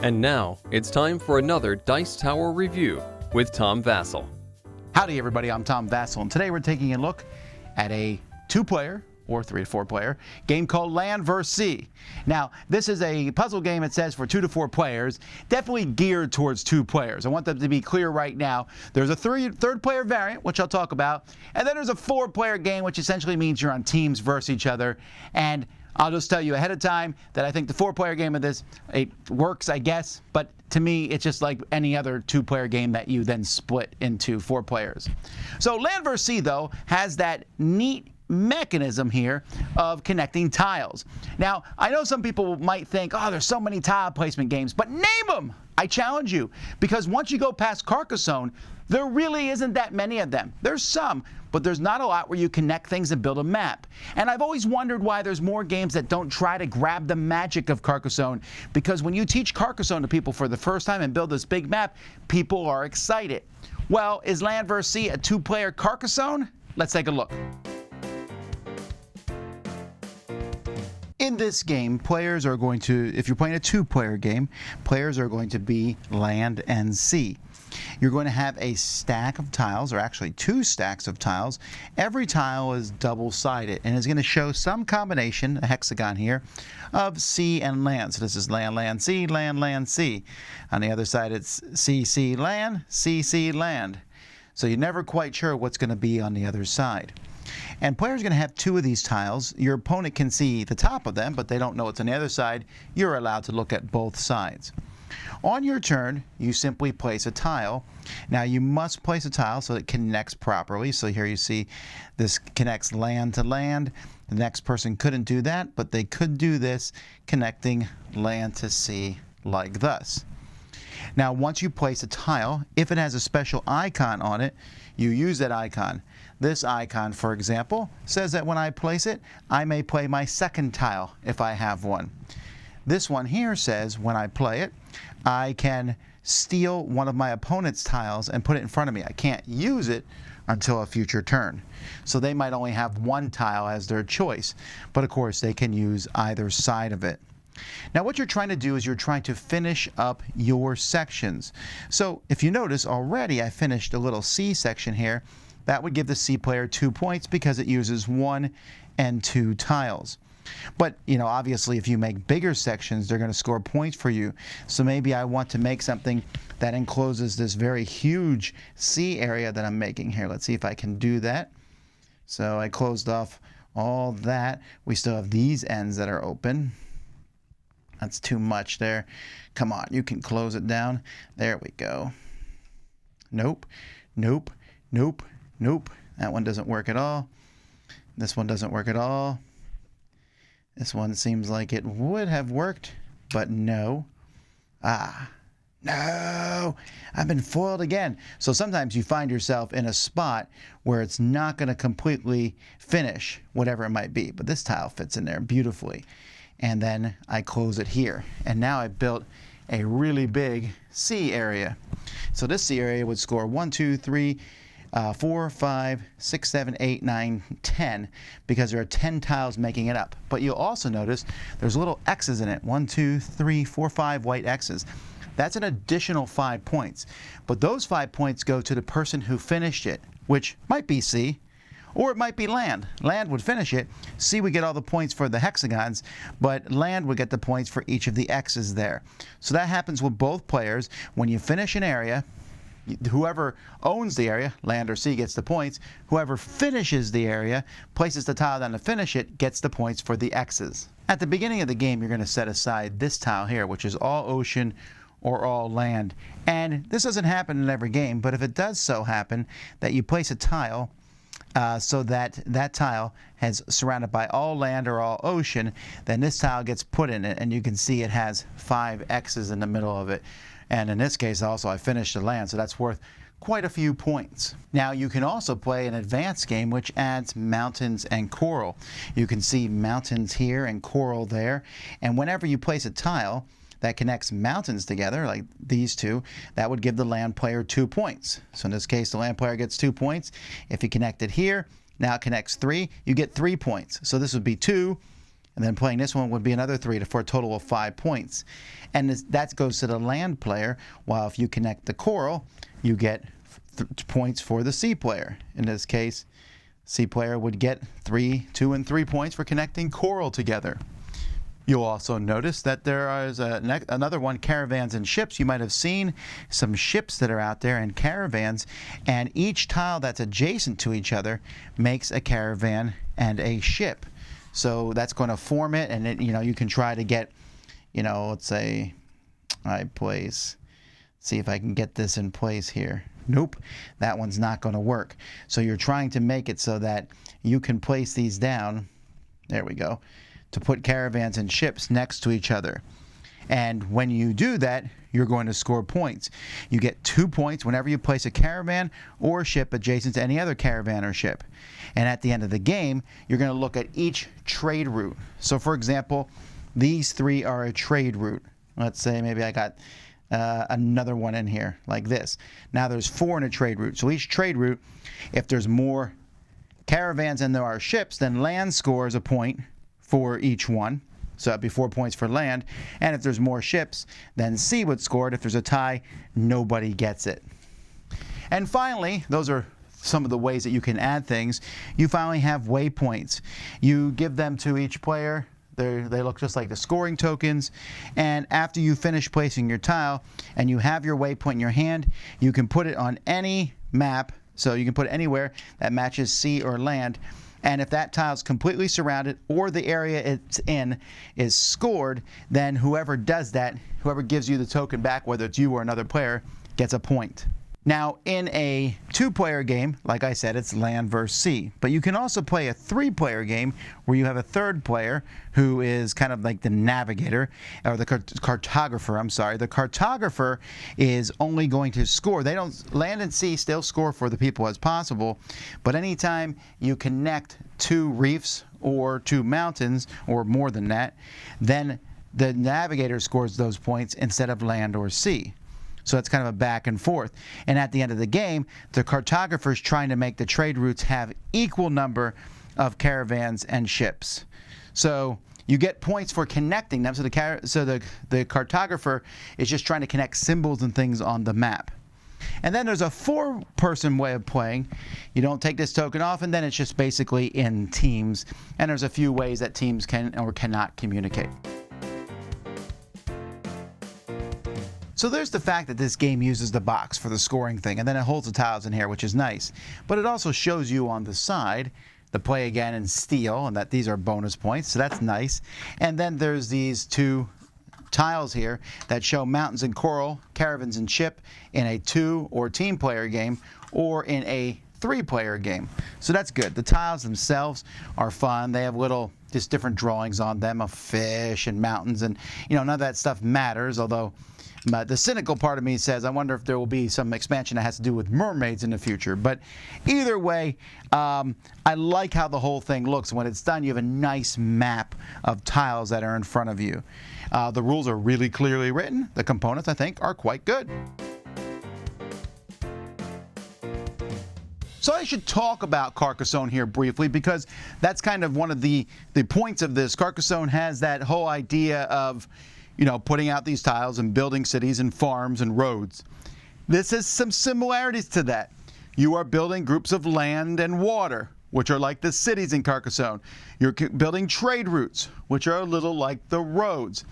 And now, it's time for another Dice Tower review with Tom Vasel. Howdy everybody, I'm Tom Vasel, and today we're taking a look at a 2-player, or 3 to 4 player, game called Land vs. Sea. Now, this is a puzzle game, it says, for 2 to 4 players, definitely geared towards 2 players. I want them to be clear right now. There's a third player variant, which I'll talk about, and then there's a 4-player game, which essentially means you're on teams versus each other. And I'll just tell you ahead of time that I think the 4-player game of this, it works, I guess, but to me, it's just like any other 2-player game that you then split into 4 players. So Land vs. Sea, though, has that neat mechanism here of connecting tiles. Now, I know some people might think, oh, there's so many tile placement games, but name them! I challenge you, because once you go past Carcassonne, there really isn't that many of them. There's some, but there's not a lot where you connect things and build a map. And I've always wondered why there's more games that don't try to grab the magic of Carcassonne, because when you teach Carcassonne to people for the first time and build this big map, people are excited. Well, is Land vs. Sea a 2-player Carcassonne? Let's take a look. In this game, players are going to, if you're playing a 2-player game, players are going to be land and sea. You're going to have a stack of tiles, or actually 2 stacks of tiles. Every tile is double-sided and is going to show some combination, a hexagon here, of sea and land. So this is land, land, sea, land, land, sea. On the other side, it's sea, sea, land, sea, sea, land. So you're never quite sure what's going to be on the other side. And players are going to have 2 of these tiles. Your opponent can see the top of them, but they don't know what's on the other side. You're allowed to look at both sides. On your turn, you simply place a tile. Now, you must place a tile so it connects properly. So here you see this connects land to land. The next person couldn't do that, but they could do this, connecting land to sea like thus. Now, once you place a tile, if it has a special icon on it, you use that icon. This icon, for example, says that when I place it, I may play my second tile if I have one. This one here says when I play it, I can steal one of my opponent's tiles and put it in front of me. I can't use it until a future turn. So they might only have 1 tile as their choice, but of course they can use either side of it. Now what you're trying to do is you're trying to finish up your sections. So if you notice already, I finished a little C section here. That would give the C player 2 points because it uses 1 and 2 tiles. But, you know, obviously if you make bigger sections, they're going to score points for you. So maybe I want to make something that encloses this very huge C area that I'm making here. Let's see if I can do that. So I closed off all that. We still have these ends that are open. That's too much there. Come on, you can close it down. There we go. Nope, nope, nope, nope. That one doesn't work at all. This one doesn't work at all. This one seems like it would have worked, but no. No, I've been foiled again. So sometimes you find yourself in a spot where it's not going to completely finish whatever it might be, but this tile fits in there beautifully. And then I close it here. And now I built a really big C area. So this C area would score 1, 2, 3, 4, 5, 6, 7, 8, 9, 10, because there are 10 tiles making it up. But you'll also notice there's little X's in it. 1, 2, 3, 4, 5 white X's. That's an additional 5 points. But those 5 points go to the person who finished it, which might be C, or it might be land. Land would finish it. C would get all the points for the hexagons, but land would get the points for each of the X's there. So that happens with both players. When you finish an area, whoever owns the area, land or sea, gets the points. Whoever finishes the area, places the tile down to finish it, gets the points for the X's. At the beginning of the game, you're going to set aside this tile here, which is all ocean or all land. And this doesn't happen in every game, but if it does so happen that you place a tile so that that tile is surrounded by all land or all ocean, then this tile gets put in it, and you can see it has 5 X's in the middle of it. And in this case also I finished the land, so that's worth quite a few points. Now you can also play an advanced game which adds mountains and coral. You can see mountains here and coral there, and whenever you place a tile that connects mountains together, like these two, that would give the land player 2 points. So in this case, the land player gets 2 points. If you connect it here, now it connects 3, you get 3 points. So this would be 2, And then playing this one would be another 3 for a total of 5 points. And that goes to the land player, while if you connect the coral, you get points for the sea player. In this case, sea player would get 2 and 3 points for connecting coral together. You'll also notice that there is another one, caravans and ships. You might have seen some ships that are out there and caravans, and each tile that's adjacent to each other makes a caravan and a ship. So that's going to form it, and you can try to get, let's say see if I can get this in place here. Nope, that one's not going to work. So you're trying to make it so that you can place these down. There we go. To put caravans and ships next to each other. And when you do that, you're going to score points. You get 2 points whenever you place a caravan or ship adjacent to any other caravan or ship. And at the end of the game, you're going to look at each trade route. So for example, these 3 are a trade route. Let's say maybe I got another one in here like this. Now there's 4 in a trade route. So each trade route, if there's more caravans than there are ships, then land scores a point for each one. So that'd be 4 points for land. And if there's more ships, then sea would score it. If there's a tie, nobody gets it. And finally, those are some of the ways that you can add things. You finally have waypoints. You give them to each player. They look just like the scoring tokens. And after you finish placing your tile and you have your waypoint in your hand, you can put it on any map. So you can put it anywhere that matches sea or land. And if that tile is completely surrounded or the area it's in is scored, then whoever does that, whoever gives you the token back, whether it's you or another player, gets a point. Now, in a 2-player game, like I said, it's land versus sea. But you can also play a 3-player game where you have a 3rd player who is kind of like the navigator, or the cartographer, I'm sorry. The cartographer is only going to score. They don't, land and sea still score for the people as possible, but anytime you connect 2 reefs or 2 mountains, or more than that, then the navigator scores those points instead of land or sea. So it's kind of a back and forth. And at the end of the game, the cartographer is trying to make the trade routes have equal number of caravans and ships. So you get points for connecting them. So the cartographer is just trying to connect symbols and things on the map. And then there's a 4-person way of playing. You don't take this token off, and then it's just basically in teams. And there's a few ways that teams can or cannot communicate. So there's the fact that this game uses the box for the scoring thing, and then it holds the tiles in here, which is nice. But it also shows you on the side the play again and steal, and that these are bonus points, so that's nice. And then there's these 2 tiles here that show mountains and coral, caravans and ship in a 2 or team player game, or in a 3-player game. So that's good. The tiles themselves are fun. They have just different drawings on them of fish and mountains, and none of that stuff matters, although the cynical part of me says, I wonder if there will be some expansion that has to do with mermaids in the future. But either way, I like how the whole thing looks. When it's done, you have a nice map of tiles that are in front of you. The rules are really clearly written. The components, I think, are quite good. So I should talk about Carcassonne here briefly, because that's kind of one of the points of this. Carcassonne has that whole idea of putting out these tiles and building cities and farms and roads. This has some similarities to that. You are building groups of land and water, which are like the cities in Carcassonne. You're building trade routes, which are a little like the roads.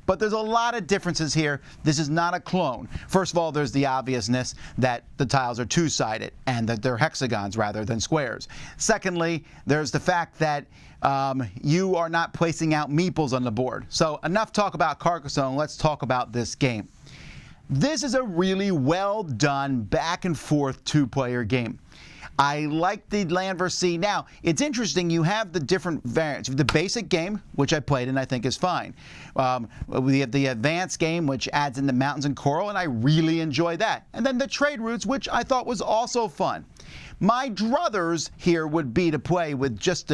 But there's a lot of differences here. This is not a clone. First of all, there's the obviousness that the tiles are 2-sided and that they're hexagons rather than squares. Secondly, there's the fact that you are not placing out meeples on the board. So enough talk about Carcassonne. Let's talk about this game. This is a really well done back and forth 2-player game. I like the land versus sea. Now, it's interesting, you have the different variants. The basic game, which I played and I think is fine. We have the advanced game, which adds in the mountains and coral, and I really enjoy that. And then the trade routes, which I thought was also fun. My druthers here would be to play with just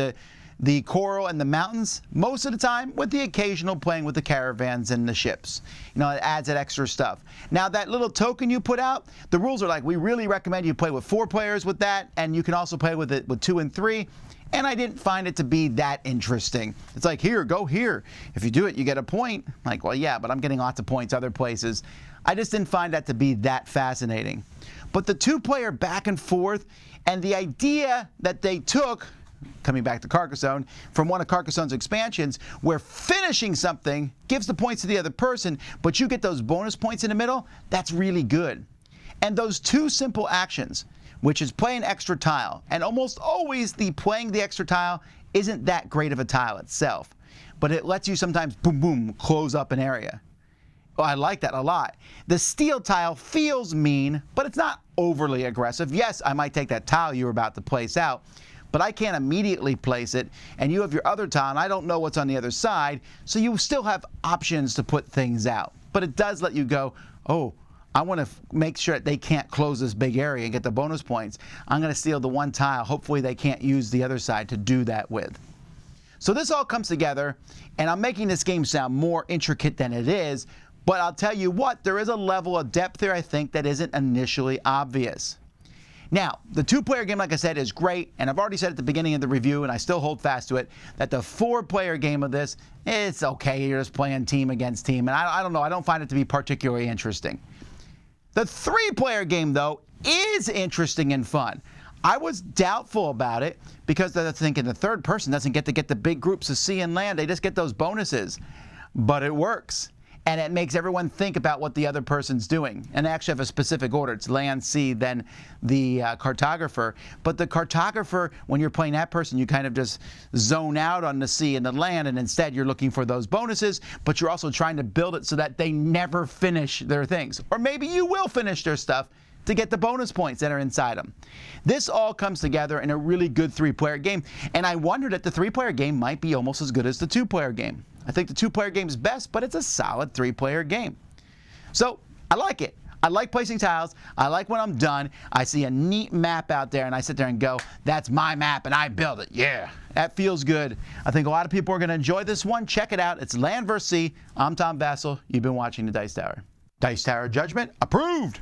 the coral and the mountains most of the time, with the occasional playing with the caravans and the ships. It adds that extra stuff. Now, that little token you put out, the rules are like, we really recommend you play with 4 players with that, and you can also play with it with 2 and 3. and I didn't find it to be that interesting. It's like, here, go here. If you do it, you get a point. Like, well, yeah, but I'm getting lots of points other places. I just didn't find that to be that fascinating. But the two-player back and forth and the idea that they took, coming back to Carcassonne, from one of Carcassonne's expansions, where finishing something gives the points to the other person, but you get those bonus points in the middle, that's really good. And those two simple actions, which is play an extra tile, and almost always the playing the extra tile isn't that great of a tile itself, but it lets you sometimes boom boom close up an area. Well, I like that a lot. The steel tile feels mean, but it's not overly aggressive. Yes, I might take that tile you were about to place out, but I can't immediately place it, and you have your other tile, and I don't know what's on the other side, so you still have options to put things out. But it does let you go, oh, I want to make sure that they can't close this big area and get the bonus points. I'm going to steal the one tile. Hopefully they can't use the other side to do that with. So this all comes together, and I'm making this game sound more intricate than it is, but I'll tell you what, there is a level of depth here, I think, that isn't initially obvious. Now, the two-player game, like I said, is great, and I've already said at the beginning of the review, and I still hold fast to it, that the four-player game of this, it's okay. You're just playing team against team, and I don't know. I don't find it to be particularly interesting. The three-player game, though, is interesting and fun. I was doubtful about it because I was thinking the third person doesn't get to get the big groups of sea and land. They just get those bonuses. But it works. And it makes everyone think about what the other person's doing. And they actually have a specific order. It's land, sea, then the cartographer. But the cartographer, when you're playing that person, you kind of just zone out on the sea and the land, and instead you're looking for those bonuses, but you're also trying to build it so that they never finish their things. Or maybe you will finish their stuff to get the bonus points that are inside them. This all comes together in a really good three-player game, and I wondered that the three-player game might be almost as good as the two-player game. I think the two-player game is best, but it's a solid three-player game. So I like it. I like placing tiles. I like when I'm done. I see a neat map out there, and I sit there and go, that's my map, and I build it. Yeah, that feels good. I think a lot of people are going to enjoy this one. Check it out. It's Land vs. Sea. I'm Tom Vasel. You've been watching the Dice Tower. Dice Tower Judgment approved.